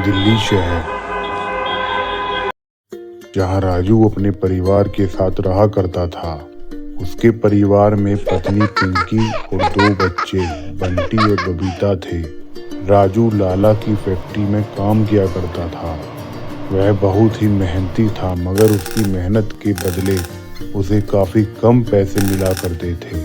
दिल्ली शहर, जहां राजू अपने परिवार के साथ रहा करता था। उसके परिवार में पत्नी पिंकी और 2 बच्चे बंटी और बबीता थे। राजू लाला की फैक्ट्री में काम किया करता था। वह बहुत ही मेहनती था, मगर उसकी मेहनत के बदले उसे काफी कम पैसे मिला करते थे।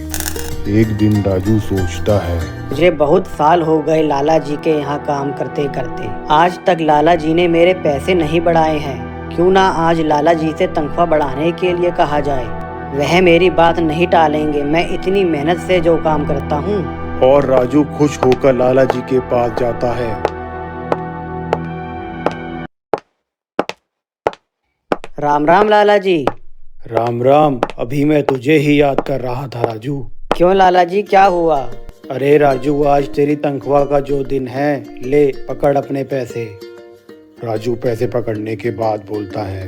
एक दिन राजू सोचता है, मुझे बहुत साल हो गए लाला जी के यहाँ काम करते करते। आज तक लाला जी ने मेरे पैसे नहीं बढ़ाए हैं। क्यों ना आज लाला जी से तनख्वाह बढ़ाने के लिए कहा जाए। वह मेरी बात नहीं टालेंगे, मैं इतनी मेहनत से जो काम करता हूँ। और राजू खुश होकर लाला जी के पास जाता है। राम राम लाला जी। राम राम। अभी मैं तुझे ही याद कर रहा था राजू। क्यों लाला जी, क्या हुआ? अरे राजू, आज तेरी तनख्वाह का जो दिन है, ले पकड़ अपने पैसे। राजू पैसे पकड़ने के बाद बोलता है,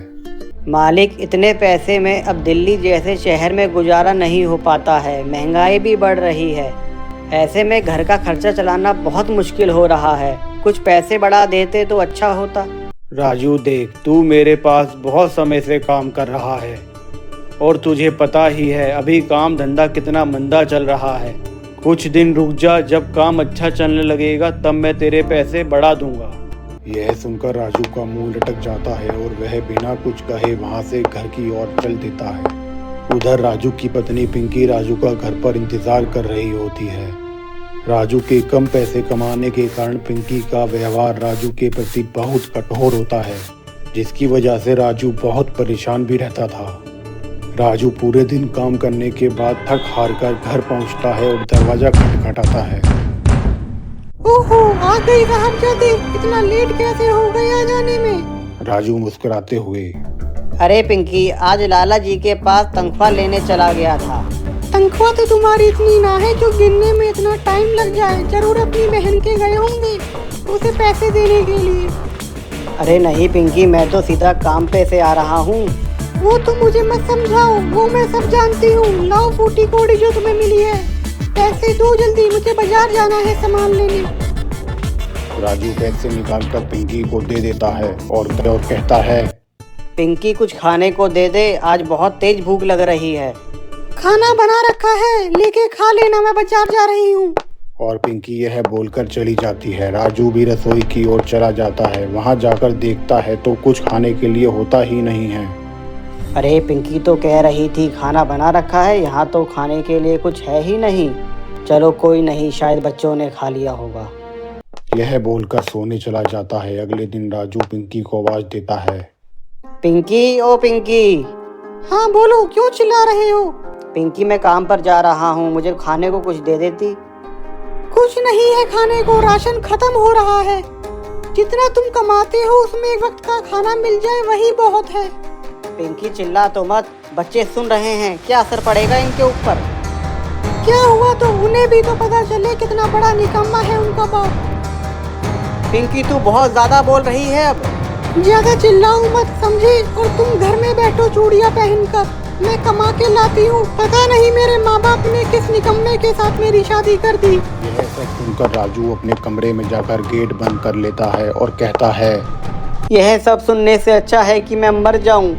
मालिक, इतने पैसे में अब दिल्ली जैसे शहर में गुजारा नहीं हो पाता है। महंगाई भी बढ़ रही है। ऐसे में घर का खर्चा चलाना बहुत मुश्किल हो रहा है। कुछ पैसे बढ़ा देते तो अच्छा होता। राजू देख, तू मेरे पास बहुत समय से काम कर रहा है और तुझे पता ही है अभी काम धंधा कितना मंदा चल रहा है। कुछ दिन रुक जा, जब काम अच्छा चलने लगेगा तब मैं तेरे पैसे बढ़ा दूंगा। यह सुनकर राजू का मुंह लटक जाता है और वह बिना कुछ कहे वहां से घर की ओर चल देता है। उधर राजू की पत्नी पिंकी राजू का घर पर इंतजार कर रही होती है। राजू के कम पैसे कमाने के कारण पिंकी का व्यवहार राजू के प्रति बहुत कठोर होता है, जिसकी वजह से राजू बहुत परेशान भी रहता था। राजू पूरे दिन काम करने के बाद थक हार कर घर पहुंचता है और दरवाजा खटखटाता है। ओहो, आ गई साहबजादे, इतना लेट कैसे हो गए आ जाने में? राजू मुस्कुराते हुए, अरे पिंकी, आज लाला जी के पास तनख्वाह लेने चला गया था। तनख्वाह तो तुम्हारी इतनी ना है जो गिनने में इतना टाइम लग जाए। जरूर अपनी बहन के गए होंगे उसे पैसे देने के लिए। अरे नहीं पिंकी, मैं तो सीधा काम पे से आ रहा हूँ। वो तो मुझे मत समझाओ, वो मैं सब जानती हूँ। लाओ फूटी कोड़ी जो तुम्हें मिली है, पैसे दो जल्दी, मुझे बाजार जाना है सामान लेने। राजू पैसे निकालकर पिंकी को दे देता है और कहता है, पिंकी कुछ खाने को दे दे, आज बहुत तेज भूख लग रही है। खाना बना रखा है, लेके खा लेना, मैं बाजार जा रही हूँ। और पिंकी यह बोलकर चली जाती है। राजू भी रसोई की ओर चला जाता है। वहां जाकर देखता है तो कुछ खाने के लिए होता ही नहीं है। अरे पिंकी तो कह रही थी खाना बना रखा है, यहाँ तो खाने के लिए कुछ है ही नहीं। चलो कोई नहीं, शायद बच्चों ने खा लिया होगा। यह बोलकर सोने चला जाता है। अगले दिन राजू पिंकी को आवाज देता है, पिंकी, ओ पिंकी। हाँ बोलो, क्यों चिल्ला रहे हो? पिंकी, मैं काम पर जा रहा हूँ, मुझे खाने को कुछ दे देती। कुछ नहीं है खाने को, राशन खत्म हो रहा है। जितना तुम कमाते हो उसमें एक वक्त का खाना मिल जाए वही बहुत है। पिंकी चिल्ला तो मत, बच्चे सुन रहे हैं, क्या असर पड़ेगा इनके ऊपर? क्या हुआ तो उन्हें भी तो पता चले कितना बड़ा निकम्मा है उनका बाप। पिंकी तू बहुत ज्यादा बोल रही है, अब ज्यादा चिल्लाओ मत, समझे? और तुम घर में बैठो चूड़ियां पहनकर, मैं कमा के लाती हूँ। पता नहीं मेरे माँ बाप ने किस निकम्मे के साथ मेरी शादी कर दी। यह सब सुनकर राजू अपने कमरे में जाकर गेट बंद कर लेता है और कहता है, यह सब सुनने से अच्छा है कि मैं मर जाऊं।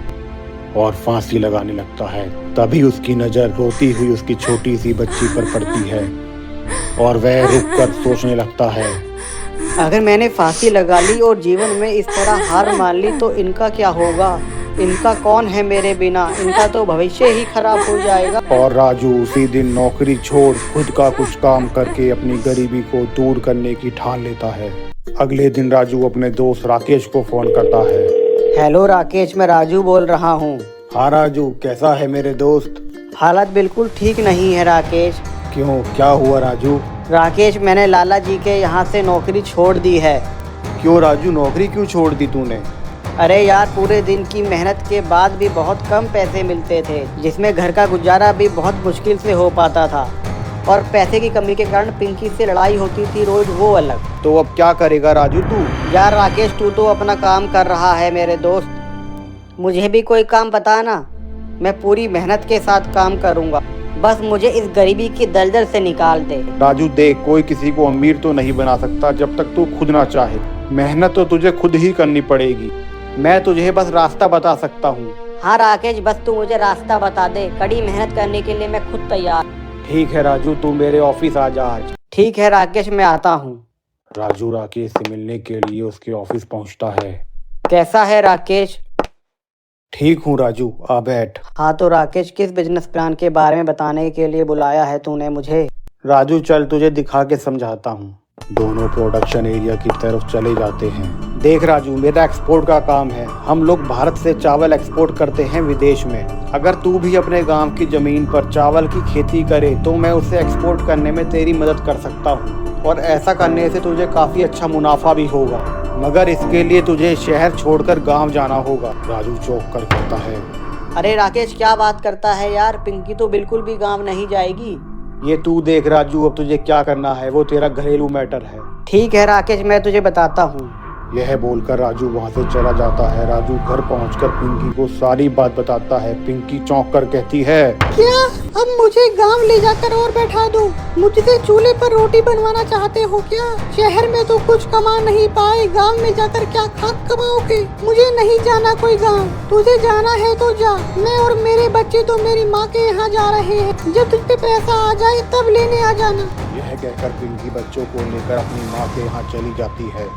और फांसी लगाने लगता है। तभी उसकी नजर रोती हुई उसकी छोटी सी बच्ची पर पड़ती है और वह रुककर सोचने लगता है, अगर मैंने फांसी लगा ली और जीवन में इस तरह हार मान ली तो इनका क्या होगा? इनका कौन है मेरे बिना? इनका तो भविष्य ही खराब हो जाएगा। और राजू उसी दिन नौकरी छोड़ खुद का कुछ काम करके अपनी गरीबी को दूर करने की ठान लेता है। अगले दिन राजू अपने दोस्त राकेश को फोन करता है। हेलो राकेश, मैं राजू बोल रहा हूँ। हाँ राजू, कैसा है मेरे दोस्त? हालत बिल्कुल ठीक नहीं है राकेश। क्यों, क्या हुआ राजू? राकेश, मैंने लाला जी के यहाँ से नौकरी छोड़ दी है। क्यों राजू, नौकरी क्यों छोड़ दी तूने? अरे यार, पूरे दिन की मेहनत के बाद भी बहुत कम पैसे मिलते थे, जिसमें घर का गुजारा भी बहुत मुश्किल से हो पाता था। और पैसे की कमी के कारण पिंकी से लड़ाई होती थी रोज, वो अलग। तो अब क्या करेगा राजू तू? यार राकेश, तू तो अपना काम कर रहा है मेरे दोस्त, मुझे भी कोई काम बता ना। मैं पूरी मेहनत के साथ काम करूँगा, बस मुझे इस गरीबी की दलदल से निकाल दे। राजू देख, कोई किसी को अमीर तो नहीं बना सकता जब तक तू खुद ना चाहे। मेहनत तो तुझे खुद ही करनी पड़ेगी। मैं तुझे बस रास्ता बता सकता हूँ। हाँ राकेश, बस तू मुझे रास्ता बता दे, कड़ी मेहनत करने के लिए मैं खुद तैयार। ठीक है राजू, तू मेरे ऑफिस आ जा आज। ठीक है राकेश, मैं आता हूँ। राजू राकेश से मिलने के लिए उसके ऑफिस पहुंचता है। कैसा है राकेश? ठीक हूँ राजू, आ बैठ। हाँ तो राकेश, किस बिजनेस प्लान के बारे में बताने के लिए बुलाया है तूने मुझे? राजू चल तुझे दिखा के समझाता हूँ। दोनों प्रोडक्शन एरिया की तरफ चले जाते हैं। देख राजू, मेरा एक्सपोर्ट का काम है। हम लोग भारत से चावल एक्सपोर्ट करते हैं विदेश में। अगर तू भी अपने गांव की जमीन पर चावल की खेती करे तो मैं उसे एक्सपोर्ट करने में तेरी मदद कर सकता हूँ, और ऐसा करने से तुझे काफी अच्छा मुनाफा भी होगा। मगर इसके लिए तुझे शहर छोड़कर गांव जाना होगा। राजू चौंक कर कहता है, अरे राकेश, क्या बात करता है यार, पिंकी तो बिल्कुल भी गांव नहीं जाएगी। ये तू देख राजू, अब तुझे क्या करना है वो तेरा घरेलू मैटर है। ठीक है राकेश, मैं तुझे बताता हूँ। यह बोलकर राजू वहां से चला जाता है। राजू घर पहुंचकर पिंकी को सारी बात बताता है। पिंकी चौंक कर कहती है, क्या अब मुझे गांव ले जाकर और बैठा दो? मुझसे चूल्हे पर रोटी बनवाना चाहते हो क्या? शहर में तो कुछ कमा नहीं पाए, गांव में जाकर क्या खाक कमाओगे? मुझे नहीं जाना कोई गांव, तुझे जाना है तो जा। मैं और मेरे बच्चे तो मेरी माँ के यहाँ जा रहे हैं, जब तुझ पे पैसा आ जाए तब लेने आ जाना। यह कहकर पिंकी बच्चों को लेकर अपनी माँ के यहाँ चली जाती है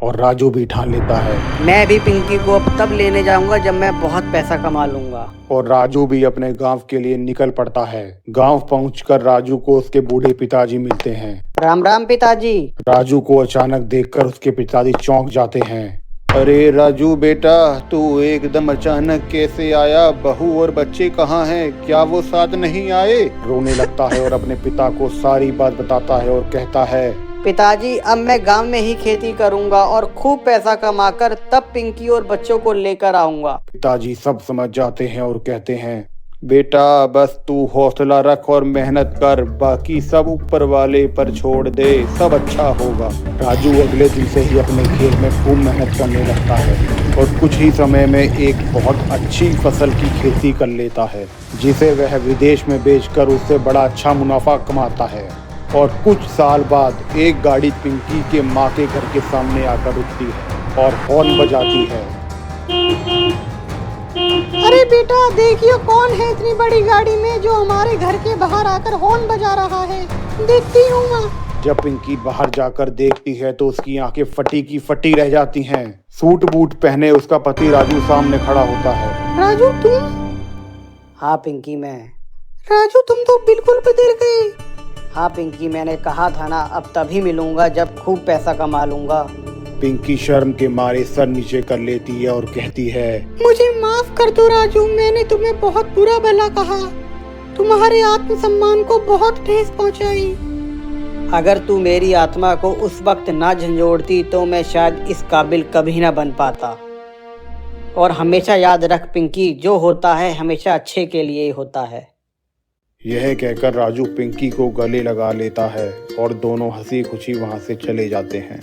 और राजू भी ठान लेता है। मैं भी पिंकी को अब तब लेने जाऊंगा जब मैं बहुत पैसा कमा लूंगा। और राजू भी अपने गांव के लिए निकल पड़ता है। गांव पहुंचकर राजू को उसके बूढ़े पिताजी मिलते हैं। राम राम पिताजी। राजू को अचानक देखकर उसके पिताजी चौंक जाते हैं। अरे राजू बेटा, तू एकदम अचानक कैसे आया? बहू और बच्चे कहाँ हैं? क्या वो साथ नहीं आए? रोने लगता है और अपने पिता को सारी बात बताता है और कहता है, पिताजी, अब मैं गांव में ही खेती करूंगा और खूब पैसा कमाकर तब पिंकी और बच्चों को लेकर आऊंगा। पिताजी सब समझ जाते हैं और कहते हैं, बेटा बस तू हौसला रख और मेहनत कर, बाकी सब ऊपर वाले पर छोड़ दे, सब अच्छा होगा। राजू अगले दिन से ही अपने खेत में खूब मेहनत करने लगता है और कुछ ही समय में एक बहुत अच्छी फसल की खेती कर लेता है, जिसे वह विदेश में बेचकर उससे बड़ा अच्छा मुनाफा कमाता है। और कुछ साल बाद एक गाड़ी पिंकी के माँ के घर के सामने आकर रुकती है और हॉर्न बजाती है। अरे बेटा, देखिए कौन है इतनी बड़ी गाड़ी में जो हमारे घर के बाहर आकर हॉर्न बजा रहा है। देखती हूँ मैं। जब पिंकी बाहर जाकर देखती है तो उसकी आंखें फटी की फटी रह जाती हैं। सूट बूट पहने उसका पति राजू सामने खड़ा होता है। राजू तुम? हाँ पिंकी, मैं। राजू तुम तो बिल्कुल बदल गए। हाँ पिंकी, मैंने कहा था ना, अब तभी मिलूंगा जब खूब पैसा कमा लूंगा। पिंकी शर्म के मारे सर नीचे कर लेती है और कहती है, मुझे माफ कर दो राजू, मैंने तुम्हें बहुत बुरा भला कहा, तुम्हारे आत्मसम्मान को बहुत ठेस पहुंचाई। अगर तू मेरी आत्मा को उस वक्त ना झंझोड़ती तो मैं शायद इस काबिल कभी ना बन पाता। और हमेशा याद रख पिंकी, जो होता है हमेशा अच्छे के लिए ही होता है। यह कहकर राजू पिंकी को गले लगा लेता है और दोनों हंसी खुशी वहां से चले जाते हैं।